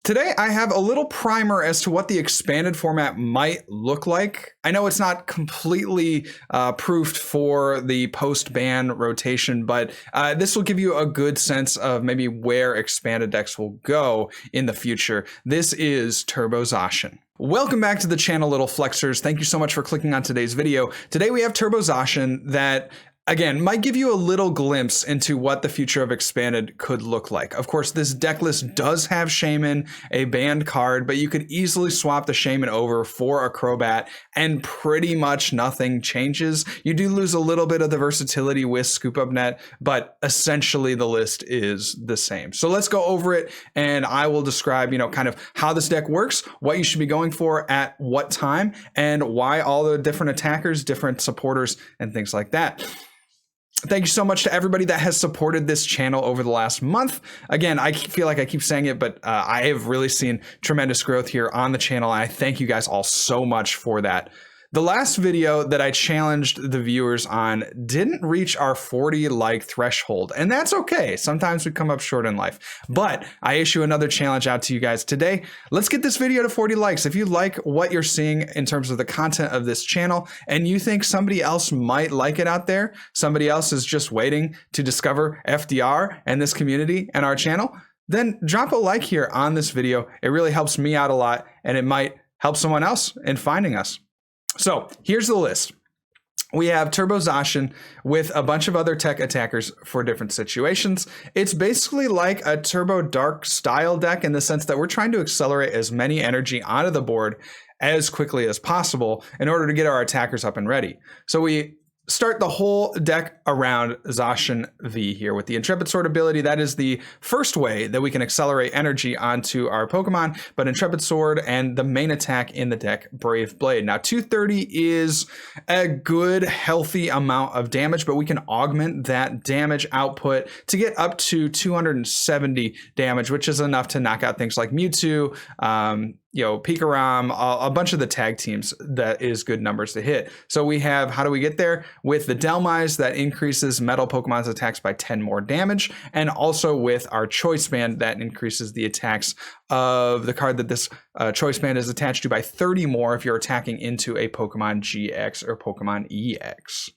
Today, I have a little primer as to what the expanded format might look like. I know it's not completely proofed for the post-ban rotation, but this will give you a good sense of maybe where expanded decks will go in the future. This is Turbo Zacian. Welcome back to the channel, Little Flexers. Thank you so much for clicking on today's video. Today we have Turbo Zacian that, again, might give you a little glimpse into what the future of Expanded could look like. Of course, this deck list does have Shaymin, a banned card, but you could easily swap the Shaymin over for a Crobat and pretty much nothing changes. You do lose a little bit of the versatility with Scoop Up Net, but essentially the list is the same. So let's go over it and I will describe, kind of how this deck works, what you should be going for at what time, and why all the different attackers, different supporters, and things like that. Thank you so much to everybody that has supported this channel over the last month. Again, I feel like I keep saying it, but I have really seen tremendous growth here on the channel. And I thank you guys all so much for that. The last video that I challenged the viewers on didn't reach our 40 like threshold, and that's okay. Sometimes we come up short in life, but I issue another challenge out to you guys today. Let's get this video to 40 likes. If you like what you're seeing in terms of the content of this channel and you think somebody else might like it out there, somebody else is just waiting to discover FDR and this community and our channel, then drop a like here on this video. It really helps me out a lot, and it might help someone else in finding us. So here's the list. We have Turbo Zacian with a bunch of other tech attackers for different situations. It's basically like a Turbo Dark style deck in the sense that we're trying to accelerate as many energy onto the board as quickly as possible in order to get our attackers up and ready. So we start the whole deck around Zacian V here with the Intrepid Sword ability. That is the first way that we can accelerate energy onto our Pokemon, but Intrepid Sword and the main attack in the deck, Brave Blade. Now 230 is a good healthy amount of damage, but we can augment that damage output to get up to 270 damage, which is enough to knock out things like Mewtwo, Pikarom, a bunch of the tag teams. That is good numbers to hit. So we have, how do we get there? With the Dhelmise, that increases metal Pokemon's attacks by 10 more damage, and also with our Choice Band, that increases the attacks of the card that this Choice Band is attached to by 30 more if you're attacking into a Pokemon GX or Pokemon EX.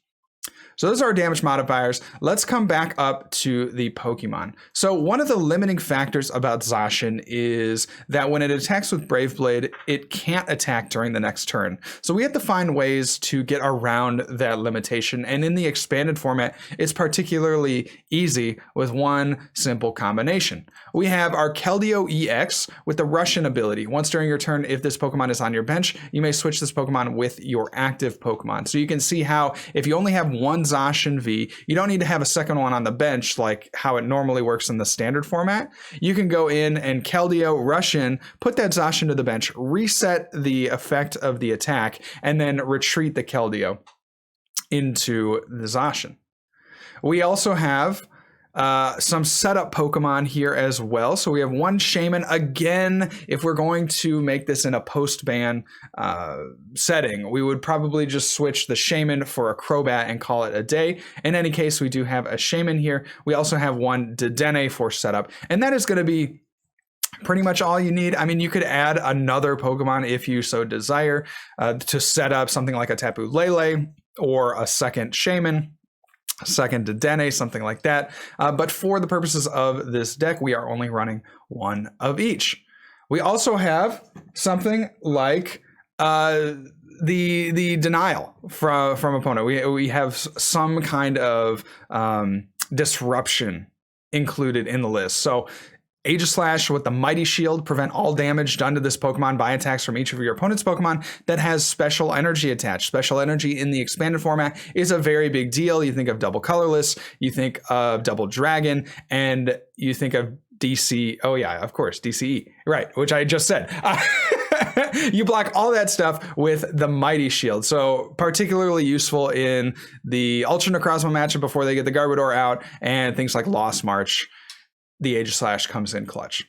So those are our damage modifiers. Let's come back up to the Pokemon. So one of the limiting factors about Zacian is that when it attacks with Brave Blade, it can't attack during the next turn. So we have to find ways to get around that limitation. And in the expanded format, it's particularly easy with one simple combination. We have our Keldeo-EX with the Russian ability. Once during your turn, if this Pokemon is on your bench, you may switch this Pokemon with your active Pokemon. So you can see how if you only have one Zacian V, you don't need to have a second one on the bench like how it normally works in the standard format. You can go in and Keldeo Russian, put that Zacian to the bench, reset the effect of the attack, and then retreat the Keldeo into the Zacian. We also have some setup Pokemon here as well. So we have one Shaymin. Again, if we're going to make this in a post-ban setting, we would probably just switch the Shaymin for a Crobat and call it a day. In any case, we do have a Shaymin here. We also have one Dedenne for setup, and that is going to be pretty much all you need. I mean, you could add another Pokemon if you so desire to set up something like a Tapu Lele or a second Shaymin, second Dedenne, something like that. But for the purposes of this deck, we are only running one of each. We also have something like the denial from opponent. We have some kind of disruption included in the list. So Aegislash with the Mighty Shield, prevent all damage done to this Pokemon by attacks from each of your opponent's Pokemon that has special energy attached. Special energy in the expanded format is a very big deal. You think of Double Colorless, you think of Double Dragon, and you think of DC. Oh yeah, of course, DCE, right, which I just said. You block all that stuff with the Mighty Shield. So particularly useful in the Ultra Necrozma matchup before they get the Garbodor out, and things like Lost March. The Aegislash comes in clutch.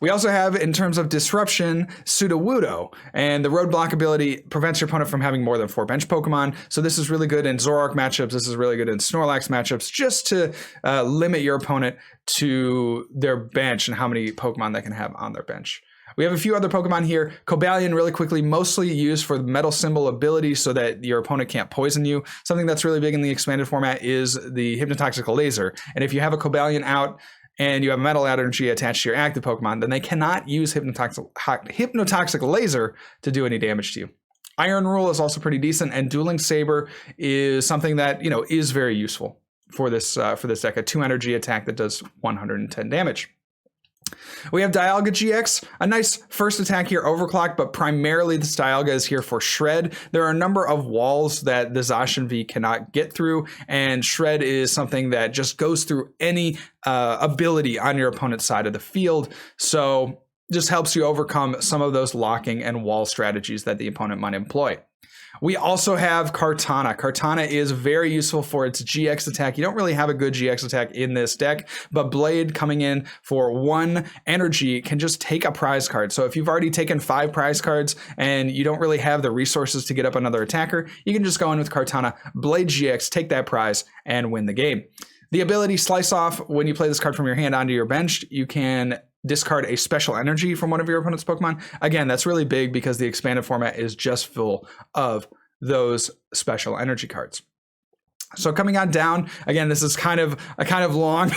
We also have, in terms of disruption, Sudowoodo, and the roadblock ability prevents your opponent from having more than 4 bench Pokemon. So this is really good in Zoroark matchups. This is really good in Snorlax matchups, just to limit your opponent to their bench and how many Pokemon they can have on their bench. We have a few other Pokemon here. Cobalion, really quickly, mostly used for the metal symbol ability so that your opponent can't poison you. Something that's really big in the expanded format is the Hypnotoxic Laser. And if you have a Cobalion out and you have metal energy attached to your active Pokemon, then they cannot use Hypnotoxic Laser to do any damage to you. Iron Rule is also pretty decent, and Dueling Saber is something that, you know, is very useful for this deck. A 2 energy attack that does 110 damage. We have Dialga-GX, a nice first attack here, overclock, but primarily this Dialga is here for Shred. There are a number of walls that the Zacian V cannot get through, and Shred is something that just goes through any ability on your opponent's side of the field. So just helps you overcome some of those locking and wall strategies that the opponent might employ. We also have Kartana. Kartana is very useful for its GX attack. You don't really have a good GX attack in this deck, but Blade coming in for 1 energy can just take a prize card. So if you've already taken 5 prize cards and you don't really have the resources to get up another attacker, you can just go in with Kartana, Blade GX, take that prize, and win the game. The ability Slice Off, when you play this card from your hand onto your bench, you can discard a special energy from one of your opponent's Pokemon. Again, that's really big because the expanded format is just full of those special energy cards. So coming on down, again, this is kind of a long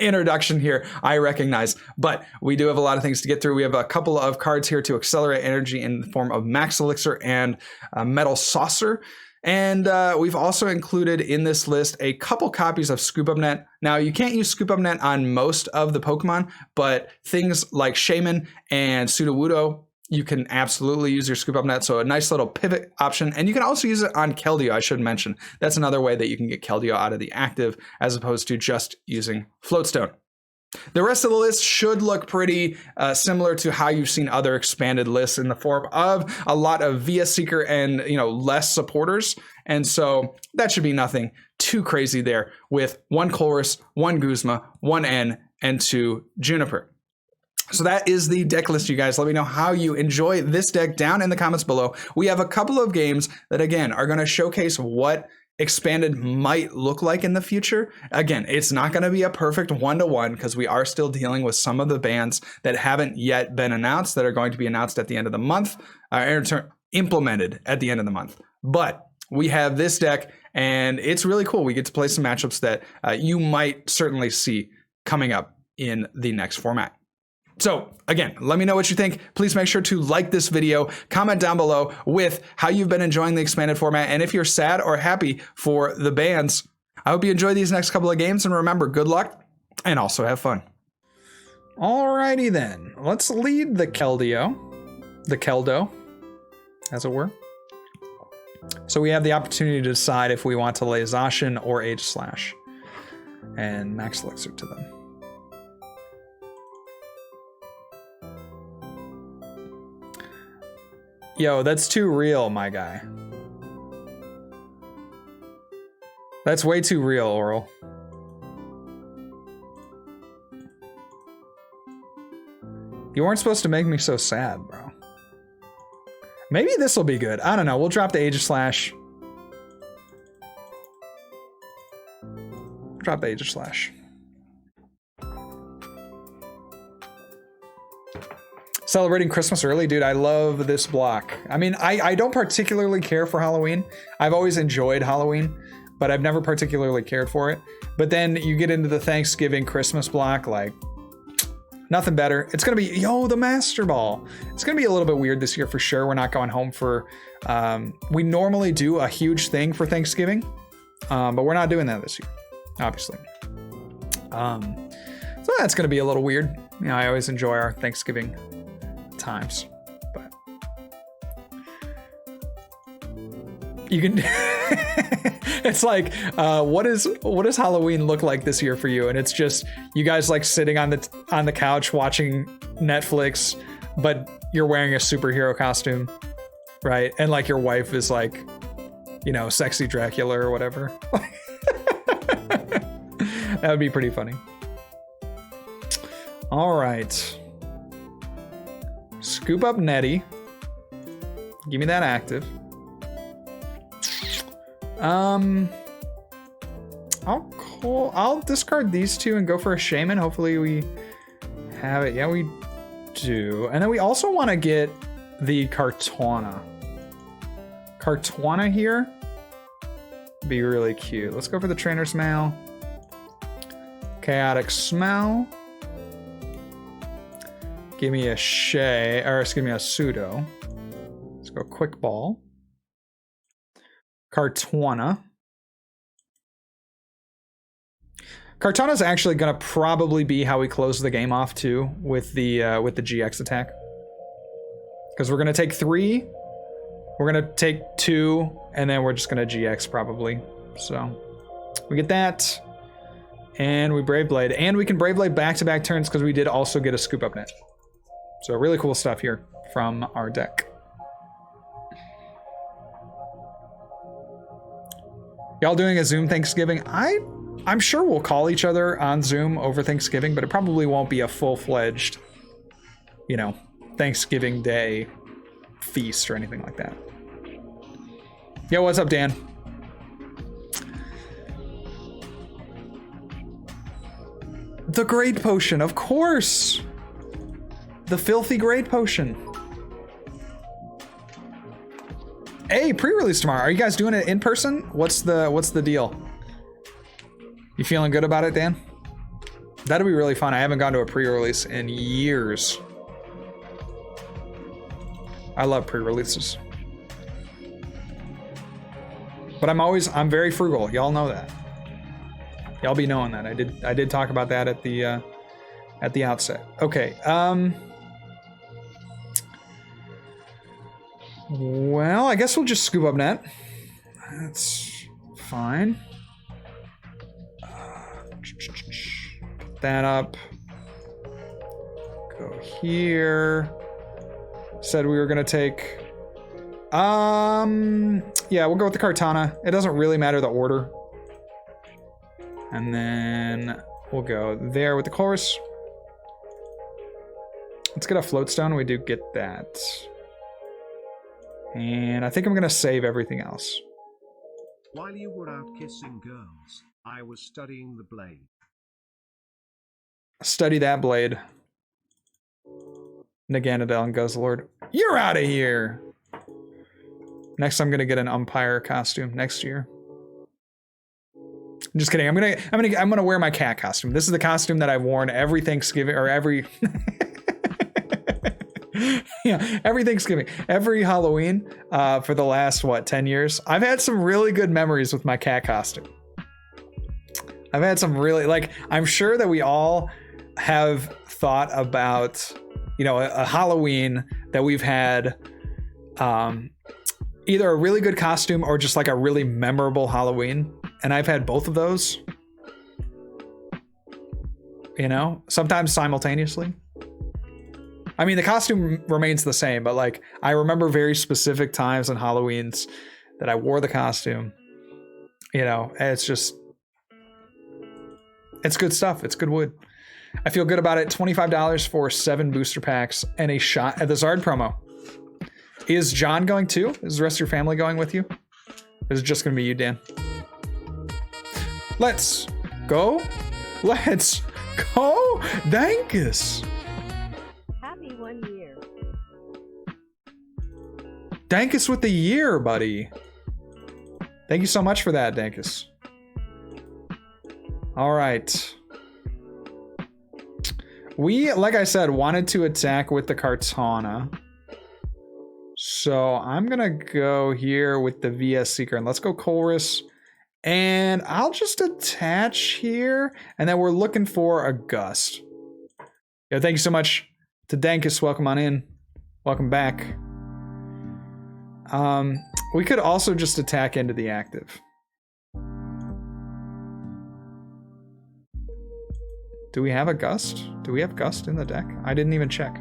introduction here, I recognize, but we do have a lot of things to get through. We have a couple of cards here to accelerate energy in the form of Max Elixir and Metal Saucer. And we've also included in this list a couple copies of Scoop Up Net. Now, you can't use Scoop Up Net on most of the Pokemon, but things like Shaymin and Sudowoodo, you can absolutely use your Scoop Up Net. So a nice little pivot option. And you can also use it on Keldeo, I should mention. That's another way that you can get Keldeo out of the active as opposed to just using Float Stone. The rest of the list should look pretty similar to how you've seen other expanded lists in the form of a lot of Via Seeker and, you know, less supporters. And so that should be nothing too crazy there with 1 Colress, 1 Guzma, 1 N, and 2 Juniper. So that is the deck list, you guys. Let me know how you enjoy this deck down in the comments below. We have a couple of games that, again, are going to showcase what expanded might look like in the future. Again, it's not going to be a perfect 1-to-1 because we are still dealing with some of the bans that haven't yet been announced that are going to be announced at the end of the month, implemented at the end of the month. But we have this deck and it's really cool. We get to play some matchups that you might certainly see coming up in the next format. So again, let me know what you think. Please make sure to like this video, comment down below with how you've been enjoying the expanded format, and if you're sad or happy for the bans. I hope you enjoy these next couple of games, and remember, good luck and also have fun. Alrighty then, let's lead the Keldeo, as it were. So we have the opportunity to decide if we want to lay Zacian or Aegislash and Max Elixir to them. Yo, that's too real, my guy. That's way too real, Oral. You weren't supposed to make me so sad, bro. Maybe this will be good. I don't know. We'll drop the Aegislash. Drop the Aegislash. Celebrating Christmas early, dude. I love this block. I mean, I don't particularly care for Halloween. I've always enjoyed Halloween, but I've never particularly cared for it. But then you get into the Thanksgiving Christmas block, like nothing better. It's gonna be, yo, the Master Ball. It's gonna be a little bit weird this year for sure. We're not going home for, we normally do a huge thing for Thanksgiving, but we're not doing that this year, obviously. So that's gonna be a little weird. You know, I always enjoy our Thanksgiving times, but you can it's like what does Halloween look like this year for you? And it's just you guys like sitting on the couch watching Netflix, but you're wearing a superhero costume, right? And like your wife is like, you know, sexy Dracula or whatever. That would be pretty funny. All right. Scoop Up Netty. Give me that active. I'll discard these two and go for a Shaymin. Hopefully we have it. Yeah, we do. And then we also want to get the Kartana. Kartana here. Be really cute. Let's go for the Trainers Mail. Chaotic Swell. Give me a excuse me, a Pseudo. Let's go Quick Ball. Kartana. Kartana's actually gonna probably be how we close the game off too with the GX attack. Because we're gonna take 3, we're gonna take 2, and then we're just gonna GX probably. So we get that, and we Brave Blade, and we can Brave Blade back-to-back turns because we did also get a Scoop Up Net. So really cool stuff here from our deck. Y'all doing a Zoom Thanksgiving? I'm sure we'll call each other on Zoom over Thanksgiving, but it probably won't be a full-fledged, you know, Thanksgiving Day feast or anything like that. Yo, what's up, Dan? The Grade Potion, of course! The filthy Grade Potion. Hey, pre-release tomorrow. Are you guys doing it in person? What's the deal? You feeling good about it, Dan? That'll be really fun. I haven't gone to a pre-release in years. I love pre-releases. But I'm very frugal. Y'all know that. Y'all be knowing that. I did talk about that at the outset. Okay. Well, I guess we'll just Scoop Up Net. That's fine. Put that up. Go here. Said we were gonna take. Yeah, we'll go with the Kartana. It doesn't really matter the order. And then we'll go there with the Colress. Let's get a Float Stone. We do get that. And I think I'm gonna save everything else. While you were out kissing girls, I was studying the blade. Study that blade. Naganadel and Guzzlord. You're out of here! Next I'm gonna get an umpire costume next year. I'm just kidding. I'm gonna wear my cat costume. This is the costume that I've worn every Thanksgiving or every yeah, every Thanksgiving, every Halloween for the last, 10 years. I've had some really good memories with my cat costume. I've had some really, I'm sure that we all have thought about, a Halloween that we've had either a really good costume or just a really memorable Halloween. And I've had both of those, sometimes simultaneously. I mean, the costume remains the same, but I remember very specific times on Halloweens that I wore the costume. It's good stuff. It's good wood. I feel good about it. $25 for 7 booster packs and a shot at the Zard promo. Is John going too? Is the rest of your family going with you? Or is it just going to be you, Dan? Let's go. Let's go. Dankus. Happy 1 year. Dankus with the year, buddy. Thank you so much for that, Dankus. All right. We, like I said, wanted to attack with the Kartana. So I'm going to go here with the VS Seeker. And let's go Colress. And I'll just attach here. And then we're looking for a Gust. Yeah, thank you so much to Dankus. Welcome on in. Welcome back. We could also just attack into the active. Do we have a Gust? Do we have Gust in the deck? I didn't even check.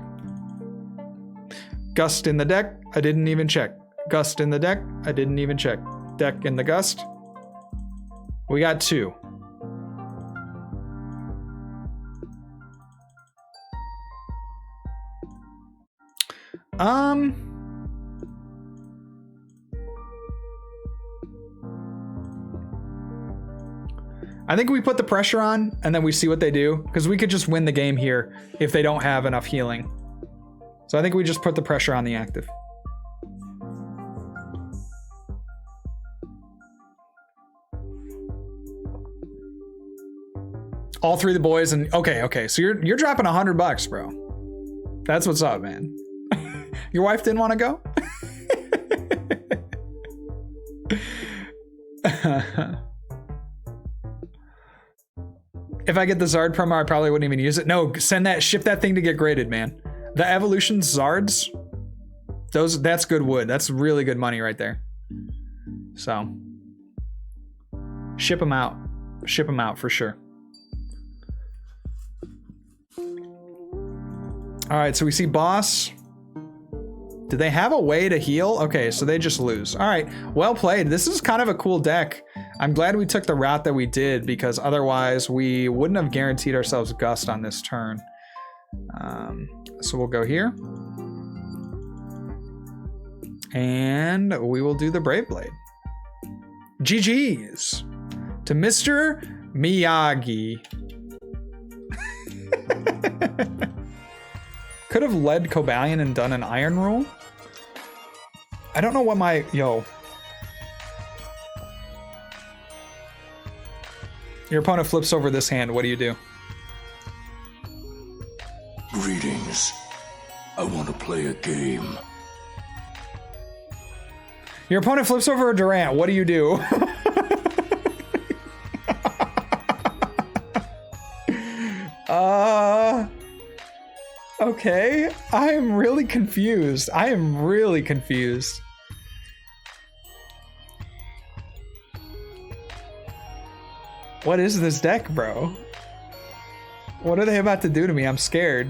Gust in the deck. I didn't even check. Gust in the deck. I didn't even check. Deck in the Gust. We got 2. I think we put the pressure on and then we see what they do, because we could just win the game here if they don't have enough healing. So I think we just put the pressure on the active. All three of the boys, and okay. So you're dropping $100, bro. That's what's up, man. Your wife didn't want to go? If I get the Zard promo, I probably wouldn't even use it. No, ship that thing to get graded, man. The Evolution Zards, that's good wood. That's really good money right there. So, ship them out. Ship them out for sure. All right, so we see boss. Do they have a way to heal? Okay, so they just lose. All right, well played. This is kind of a cool deck. I'm glad we took the route that we did, because otherwise we wouldn't have guaranteed ourselves Gust on this turn. So we'll go here. And we will do the Brave Blade. GG's to Mr. Miyagi. Could have led Cobalion and done an Iron Rule. I don't know what my... Yo. Your opponent flips over this hand. What do you do? Greetings. I want to play a game. Your opponent flips over a Durant. What do you do? Okay. I am really confused. What is this deck, bro? What are they about to do to me? I'm scared.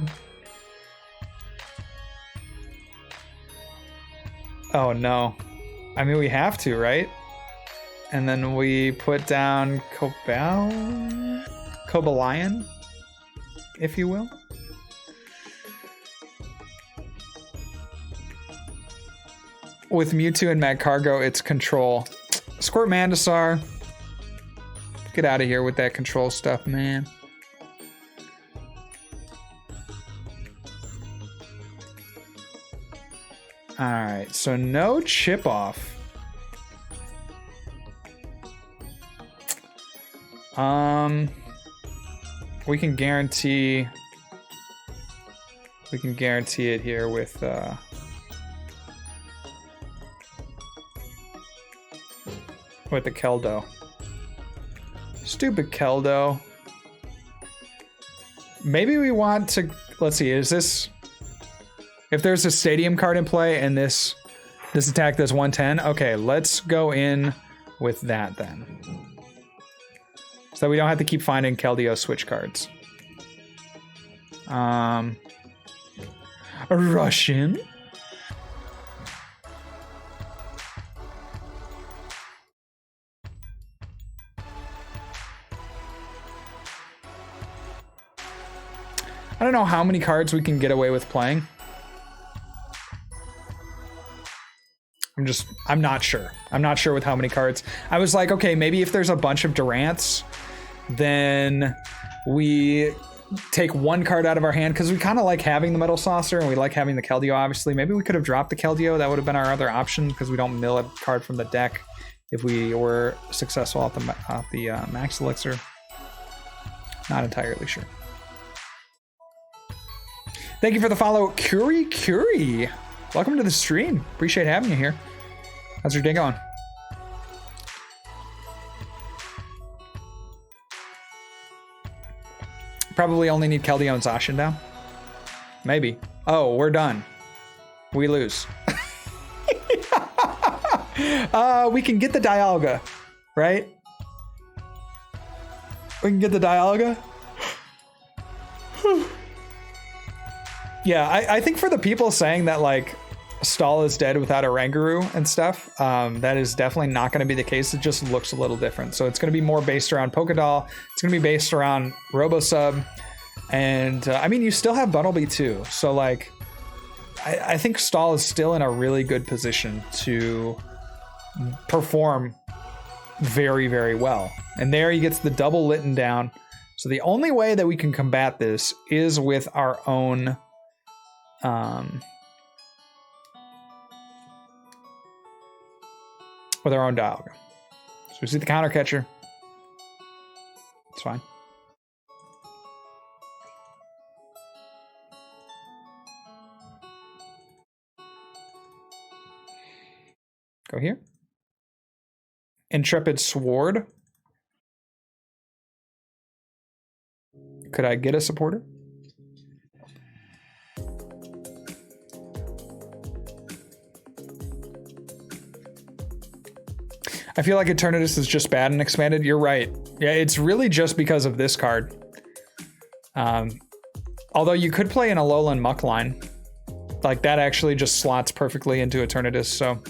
Oh no. I mean, we have to, right? And then we put down Cobalion, if you will. With Mewtwo and Magcargo, it's control. Squirt Mandasar. Get out of here with that control stuff, man. Alright, so no chip off. We can guarantee it here with the Keldeo. Stupid Keldeo. Maybe we want to, let's see, is this, if there's a stadium card in play and this attack does 110, okay, let's go in with that then. So we don't have to keep finding Keldeo switch cards. Russian. I don't know how many cards we can get away with playing. I'm not sure. I'm not sure with how many cards. I was like, okay, maybe if there's a bunch of Durants, then we take one card out of our hand, because we kind of like having the Metal Saucer and we like having the Keldeo, obviously. Maybe we could have dropped the Keldeo. That would have been our other option, because we don't mill a card from the deck if we were successful off the Max Elixir. Not entirely sure. Thank you for the follow, Curie. Welcome to the stream. Appreciate having you here. How's your day going? Probably only need Keldeo and Zacian down. Maybe. Oh, we're done. We lose. We can get the Dialga, right? We can get the Dialga. Yeah, I think for the people saying that like Stall is dead without a Rangaroo and stuff, that is definitely not going to be the case. It just looks a little different. So it's going to be more based around Pokédoll. It's going to be based around Robosub. And I mean, you still have Bunnelby too. So like, I think Stall is still in a really good position to perform very, very well. And there he gets the double Litten down. So the only way that we can combat this is with our own Dialga. So we see the counter catcher. It's fine. Go here. Intrepid Sword. Could I get a supporter? I feel like Eternatus is just bad and expanded. You're right. Yeah, it's really just because of this card. Although you could play an Alolan Muckline. Like that actually just slots perfectly into Eternatus. So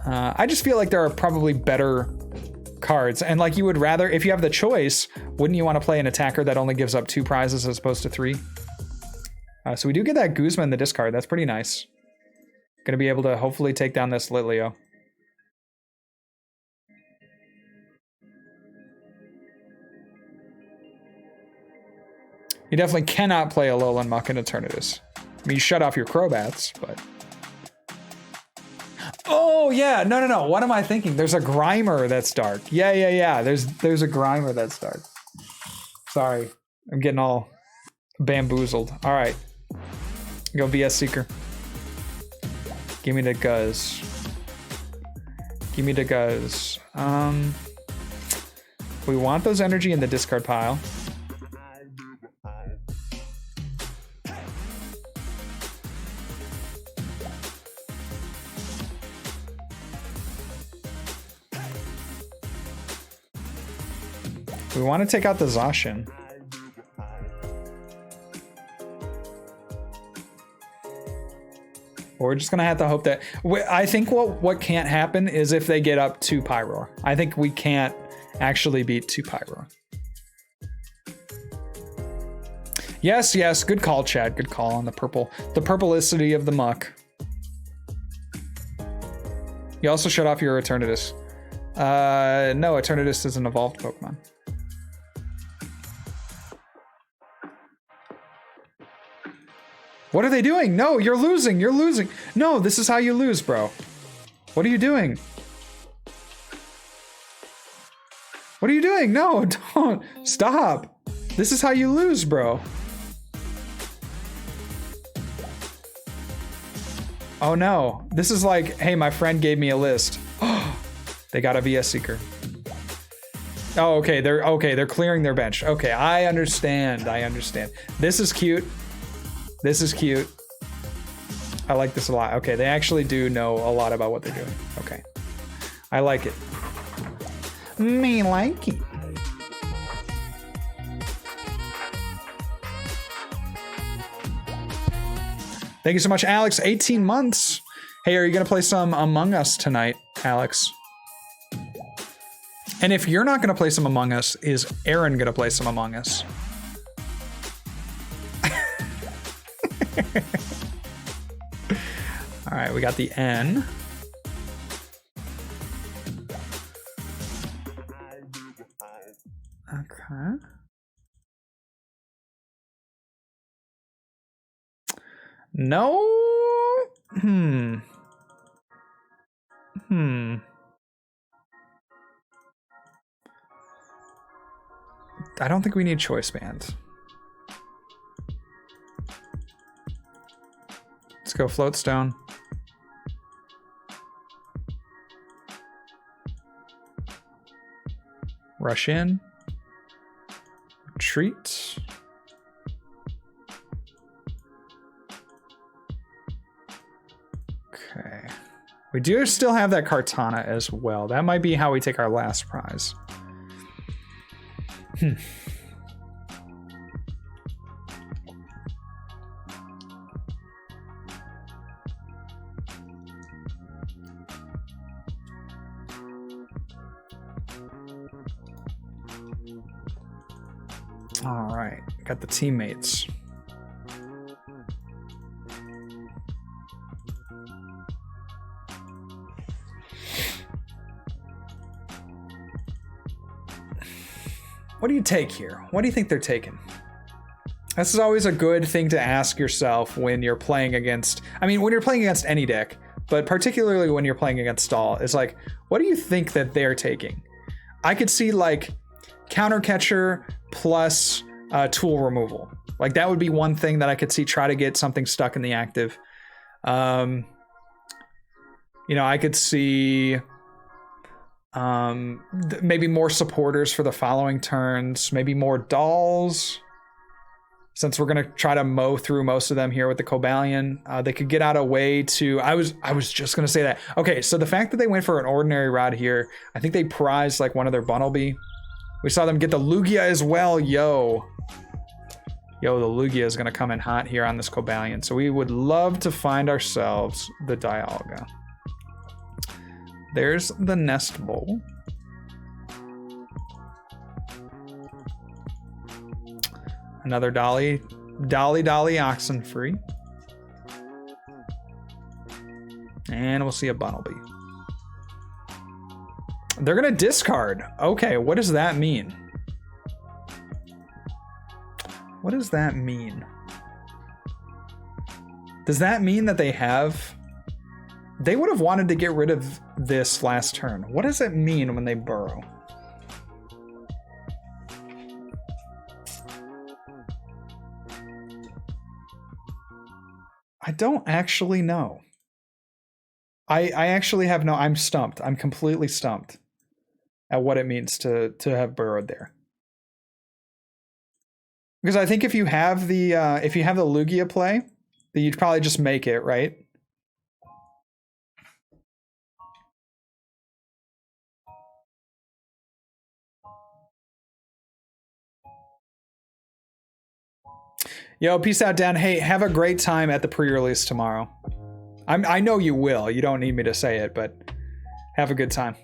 I just feel like there are probably better cards. And like you would rather, if you have the choice, wouldn't you want to play an attacker that only gives up 2 prizes as opposed to 3? So we do get that Guzma in the discard. That's pretty nice. Gonna be able to hopefully take down this Litleo. You definitely cannot play Alolan Muck in Eternatus. I mean, you shut off your Crobats, but... Oh, yeah. No. What am I thinking? There's a Grimer that's dark. Yeah. There's a Grimer that's dark. Sorry. I'm getting all bamboozled. All right. Go VS Seeker. Give me the Guz. Give me the Guz. We want those energy in the discard pile. We want to take out the Zacian. We're just going to have to hope that... I think what can't happen is if they get up to Pyroar. I think we can't actually beat 2 Pyroar. Yes. Good call, Chad. Good call on the purple. The purplicity of the muck. You also shut off your Eternatus. No, Eternatus is an evolved Pokemon. What are they doing? No, you're losing. You're losing. No, this is how you lose, bro. What are you doing? What are you doing? No, don't. Stop. This is how you lose, bro. Oh no. This is like, hey, my friend gave me a list. They got a VS Seeker. Oh, okay. They're clearing their bench. Okay, I understand. This is cute. This is cute. I like this a lot. Okay, they actually do know a lot about what they're doing. Okay. I like it. Me like it. Thank you so much, Alex. 18 months. Hey, are you going to play some Among Us tonight, Alex? And if you're not going to play some Among Us, is Aaron going to play some Among Us? All right, we got the N. Okay. No. I don't think we need choice bands. Let's go Float Stone. Rush in. Retreat. Okay. We do still have that Kartana as well. That might be how we take our last prize. All right, got the teammates. What do you take here? What do you think they're taking? This is always a good thing to ask yourself when you're playing against, I mean, when you're playing against any deck, but particularly when you're playing against Stall, is like, what do you think that they're taking? I could see like counter catcher plus tool removal. Like that would be one thing that I could see, try to get something stuck in the active. You know, I could see maybe more supporters for the following turns, maybe more dolls. Since we're gonna try to mow through most of them here with the Cobalion, they could get out a way to, I was just gonna say that. Okay, so the fact that they went for an Ordinary Rod here, I think they prized like one of their Bunnelby. We saw them get the Lugia as well, yo, the Lugia is gonna come in hot here on this Cobalion. So we would love to find ourselves the Dialga. There's the Nest Bowl. Another Dolly Oxenfree. And we'll see a Bunnelby. They're gonna discard. Okay, what does that mean? What does that mean? Does that mean that they would have wanted to get rid of this last turn? What does it mean when they burrow? I don't actually know. I actually have no, I'm stumped. I'm completely stumped at what it means to have burrowed there. Because I think if you have the Lugia play, then you'd probably just make it, right? Yo, peace out, Dan. Hey, have a great time at the pre-release tomorrow. I know you will. You don't need me to say it, but have a good time.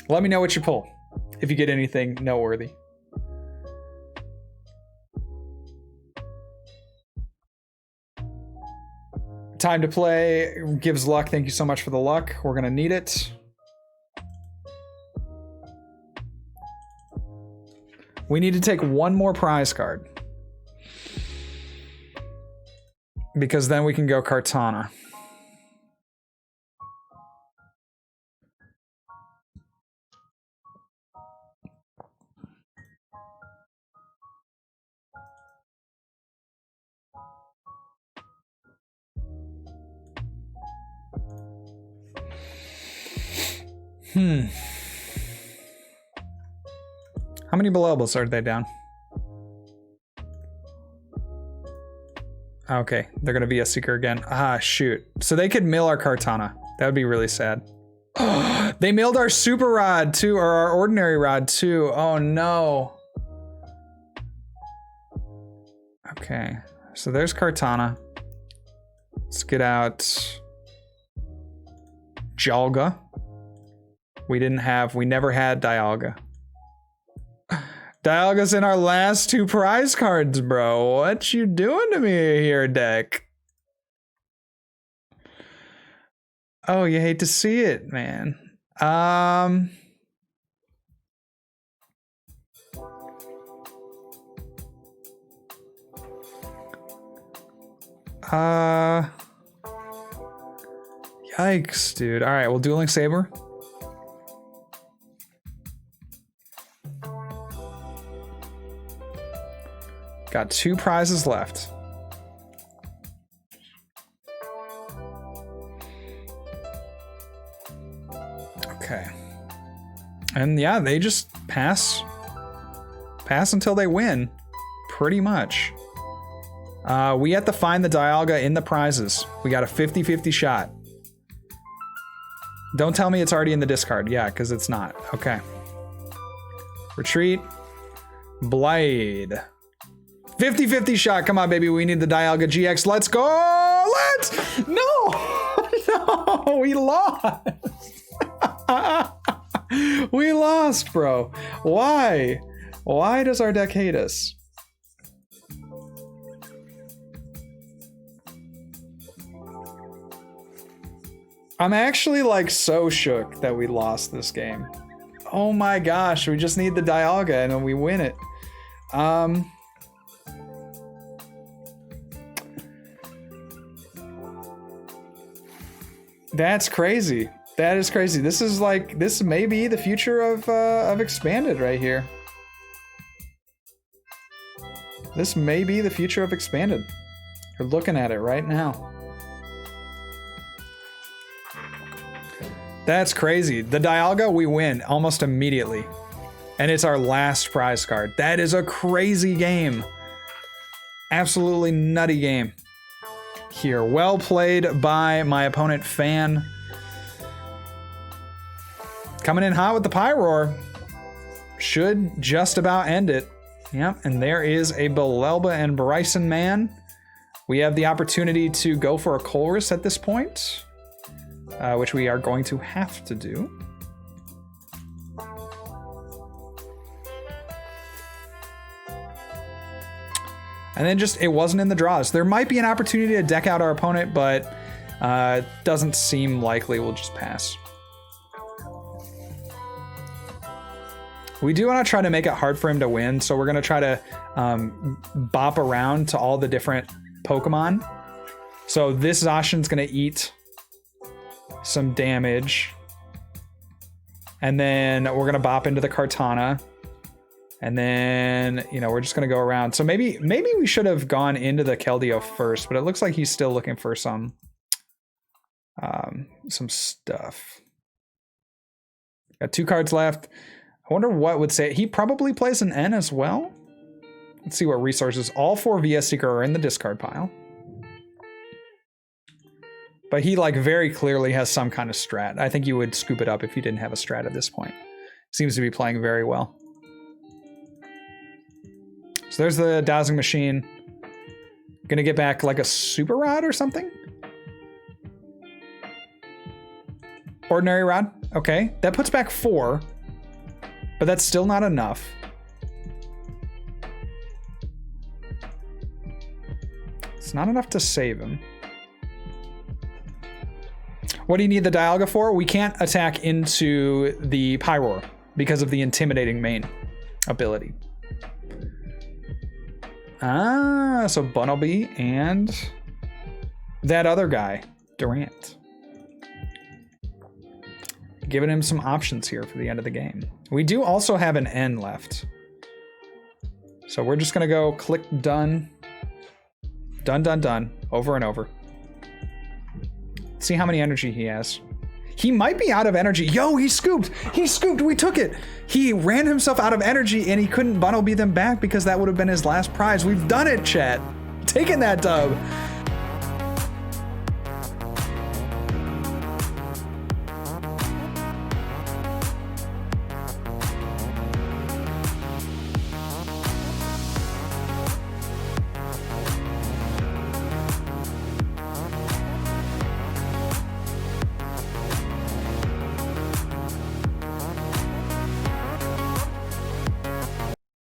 Let me know what you pull if you get anything noteworthy. Time to play gives luck. Thank you so much for the luck. We're gonna need it. We need to take one more prize card. Because then we can go Kartana. How many Belobos are they down? Okay, they're gonna be a Seeker again. Ah, shoot. So they could mill our Kartana. That would be really sad. They milled our Super Rod too, or our Ordinary Rod too. Oh no. Okay, so there's Kartana. Let's get out Dialga. We never had Dialga. Dialga's in our last two prize cards, bro. What you doing to me here, deck? Oh, you hate to see it, man. Yikes, dude. All right, well, Dueling Saber. Got two prizes left. Okay. And yeah, they just pass until they win, pretty much. We have to find the Dialga in the prizes. We got a 50-50 shot. Don't tell me it's already in the discard. Yeah, because it's not. Okay. Retreat. Blade. 50-50 shot. Come on, baby. We need the Dialga-GX. Let's go. No, we lost. We lost, bro. Why? Why does our deck hate us? I'm actually like so shook that we lost this game. Oh my gosh, we just need the Dialga and then we win it. That's crazy. That is crazy. This is like, this may be the future of Expanded right here. This may be the future of Expanded. We're looking at it right now. That's crazy. The Dialga, we win almost immediately. And it's our last prize card. That is a crazy game. Absolutely nutty game. Here, well played by my opponent, Fan. Coming in hot with the Pyroar. Should just about end it. Yep, and there is a Belelba and Bryson Man. We have the opportunity to go for a Colress at this point, which we are going to have to do. And then just, it wasn't in the draws. There might be an opportunity to deck out our opponent, but doesn't seem likely. We'll just pass. We do want to try to make it hard for him to win, so we're going to try to bop around to all the different Pokemon. So this Zacian's going to eat some damage. And then we're going to bop into the Kartana. And then, you know, we're just going to go around. So maybe we should have gone into the Keldeo first, but it looks like he's still looking for some stuff. Got 2 cards left. I wonder what would say. He probably plays an N as well. Let's see what resources. All 4 VS Seeker are in the discard pile. But he like very clearly has some kind of strat. I think you would scoop it up if you didn't have a strat at this point. Seems to be playing very well. So there's the dowsing machine. Gonna get back like a super rod or something? Ordinary rod, okay. That puts back 4. But that's still not enough. It's not enough to save him. What do you need the Dialga for? We can't attack into the Pyroar because of the intimidating main ability. Ah, so Bunnelby and that other guy, Durant. Giving him some options here for the end of the game. We do also have an N left. So we're just gonna go click done. Done, done, done. Over and over. See how many energy he has. He might be out of energy. Yo, he scooped! He scooped, we took it! He ran himself out of energy and he couldn't Bunnelby them back because that would have been his last prize. We've done it, chat. Taking that dub.